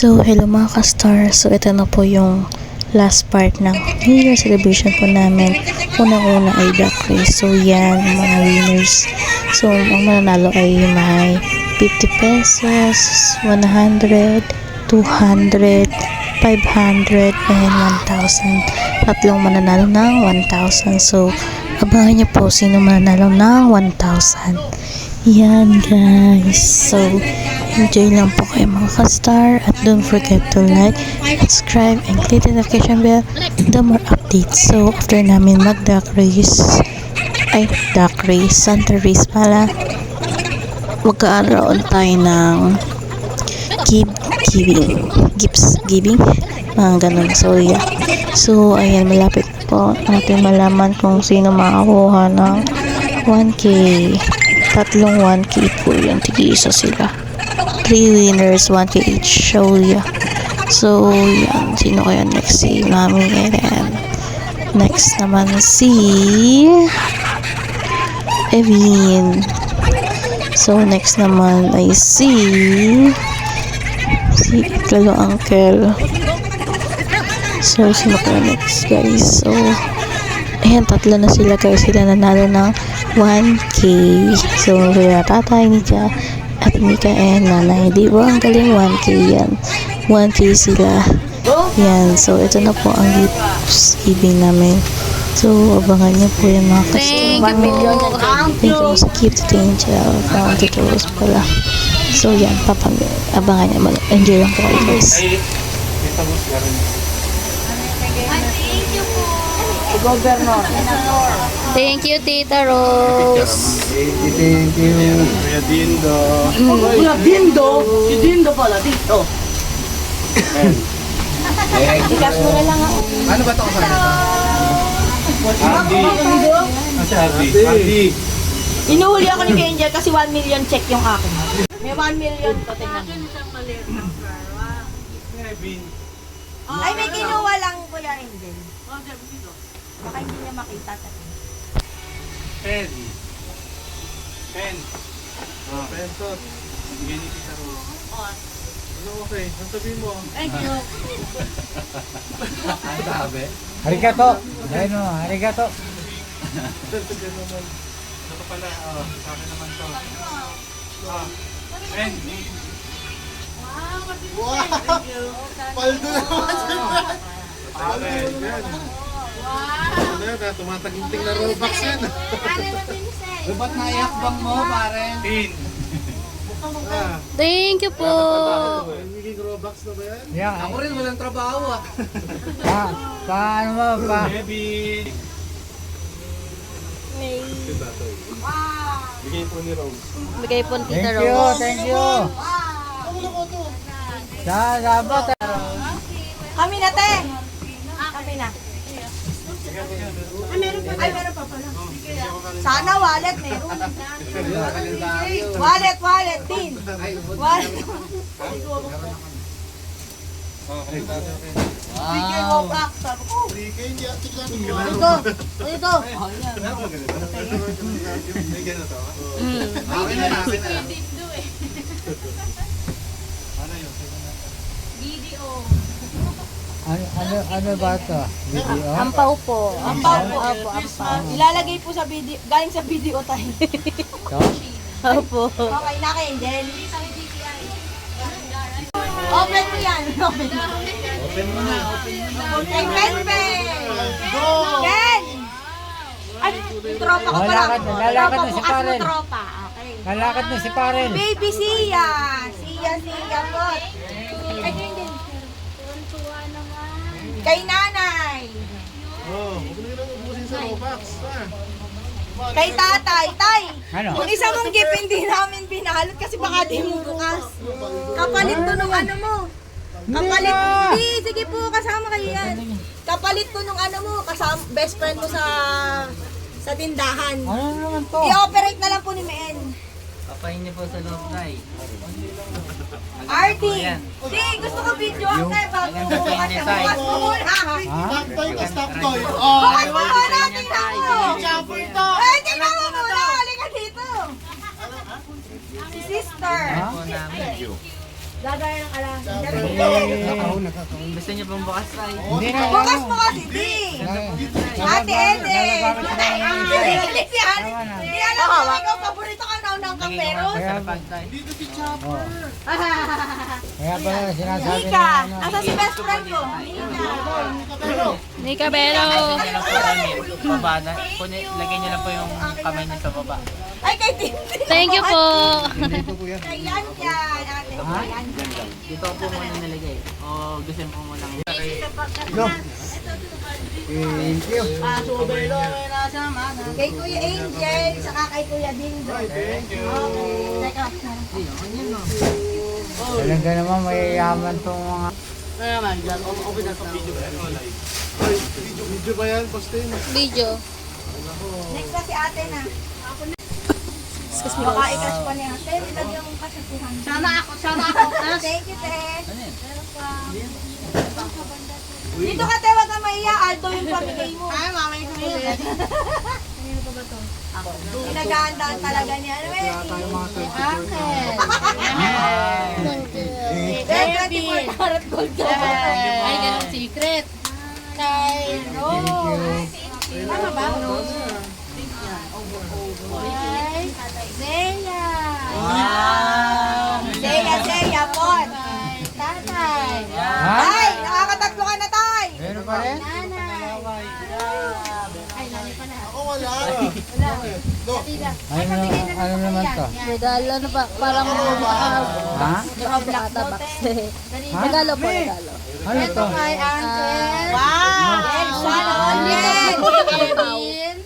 So, hello mga ka-star. So, ito na po yung last part ng New Year celebration po namin. Unang-una ay duck race. So, yan, yung mga winners. So, ang mananalo ay may 50 pesos, 100, 200, 500, and 1,000. Tatlong mananalo ng 1,000. So, abangan niyo po sino mananalo ng 1,000. Yan guys. So, enjoy lang po kayo mga ka-star. At don't forget to like, subscribe, and click the notification bell the more updates. So, after namin mag-duck race, Santa race pala, magkaaroon tayo ng gifts giving, mga ganun. So, yeah. So, ayan, malapit po natin malaman kung sino makakuha ng 1K. Tatlong 1K po yun. Tig-isa sila. 3 winners, 1K each. So, yeah. So, yan. Sino kaya next? Si Mami Eren. Next naman si Evin. So, next naman ay si Lalo Uncle. So, sino kaya next, guys? So, ayan, tatlo na sila, guys. Sila nanalo ng 1K. So, sila tatay, Nika, at Mika, and nanay. Di ba? Ang galing, 1K yan. 1K sila. Yan. So, ito na po ang gifts giving namin. So, abangan niyo po yung mga customer. Thank you sa gift to Angel. From Tuturos pala. So, yan. Abangan niyo. Enjoy lang po kayo, guys. Thank you, Tita Rose. Thank you. Kuya Dindo. Kuya Dindo? Si Dindo pala dito. Ikas mo na lang ako. Ano ba ito kasama ito? Hardy. Si Hardy. Inuhuli ako ni Angel kasi 1 million check yung akin. May 1 million to, tingnan mo. Ay, may kinuha lang Kuya Angel. Baka hindi niya makita. Pen. Pentot. Bigyan ni Tita Rose. Ano okay? Ang sabihin mo? Thank you. Ang sabi? Arigato. Dahil no, arigato. Ito pala, sa akin naman to. Pen. Wow! Paldo naman sila! Paren, yan. Ano yan, tumataginting na rollbox yan. Ba't naiyakbang mo, pare? Pin. Thank you po. Nagiging rollbox na ba yan? Yan. Ako rin, walang trabaho ah. Paano mo, pa? Baby! Bigay po ni Rose. Bigay po ni Tita Thank you, Rose. thank you. Salamat. Kami na, te. Kami na. Ay, meron pa pala. Sana wallet, meron. Wallet, tin. Wallet. Bigay mo back. Sabi ko. Dito. Dito. Bigyan na to. Akin na lang. Ano yun? Ano ba ito? Video? Ampaw po. Ampaw po. Ampaw. Ilalagay po sa video. Galing sa video tayo. Ito? Opo. Okay na kay Angel. Open mo yan. Open mo. Open mo na. Ken, Go! Ken! Ay, yung tropa ko pala. Lalakad na si Tropa, Karen. bukas mo tropa. Okay. Lalakad na si Parel. Baby Sia. Sia pot. Ay, din. Kay nanay. Oh, huwag na lang ubusin sa rollbox. Kay tatay. Tay. Ano? Yung isa mong gift hindi namin binalot kasi baka di mo bukas. Kapalit to nung ano mo. Kapalit. Hindi, sige po, kasama kayo yan. Kapalit to nung ano mo, kasama, best friend mo sa tindahan. Ano naman to? I-operate na lang po ni Men. Papahin niyo po sa loob tayo. Arty! Di, gusto ko video ang tayo bago bukas na bukas mo muna. Stop toy ka, stop toy. Bukas mo muna, tingnan mo. Eh, tingnan mo muna, halika dito. Si sister. Gagaya ng alas. Gusto niyo pong bukas tayo? Hindi na. Bukas mo kasi, di. Ate Ede. Hindi si Ate. Hindi alam ko ikaw, paborito ka na ng kamperos. Dito si Chopper. Kaya pala sinasabi Nika, na ano. nasa si best friend ko. Nika. Nika Belo. Lagyan niyo lang po kami. Baba na. Lagyan niyo lang po yung kamay niyo sa baba. Ay, kay Tintin. Thank you po. Kay yan yan, ate. Yan. Dito ko po muna nilagay. O gusto mo muna. Thank you. Kay Kuya Angel, saka kay Kuya Dindo. Thank you. Teka. Talaga naman mayayaman tong mga... Video ba yan, Postin? Video. Next na si ate na. Baka i-cash pa niya. Te, nilagyan mong kasituhan. Sana ako. Thank you, te. Dito ka, te, wag ka mahiya. Alto yung pamigay mo. Ay, mamay ko yun. Kanino pa ba to? Pinaghahandaan talaga niya. Ano eh? Akin. 24 karat gold ka. Ay, ganun secret. Kay Rose. Tama ba? Ay, Zeya. Zeya, Pon. Tatay. Ay, nakakatatlo ka na, tay. Meron pa rin? Nanay. Ay, nanay pa na. Ako wala. Ano naman to? Regalo na ba? Parang Ha? nakabata box. Regalo po, regalo. Ano to? Kay Angel. Wow. Ken, sana all.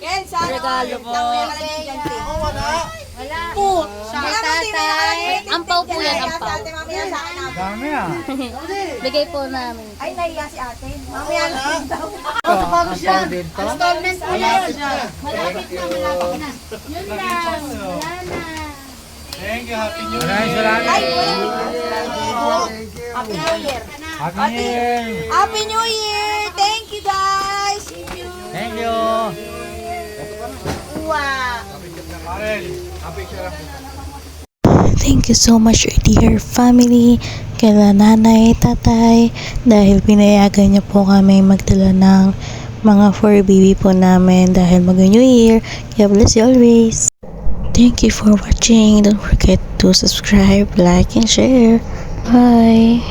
Ken, sana all. Regalo po. Ako wala. Wala. Put. Tatay. Ampaw po yan, ampaw. Ate, mamaya sa akin. Dami ah. Bigay po namin. Ay, nahiya si ate. Mamaya na daw. Ito, ang tawag dito. Installment po yan. Malapit na. Yun lang. Wala na. Thank you, Happy New Maraming Year. salamat. Ay, Happy New Year. Happy New Year. Happy New Year. Thank you, guys. Thank you. Wow. Karen, happy siya. Thank you so much, dear family, kila nanay, tatay, dahil pinayagan niyo po kami magdala ng mga fur baby po namin dahil mag-New Year. God bless you always. Thank you for watching. Don't forget to subscribe, like, and share. Bye.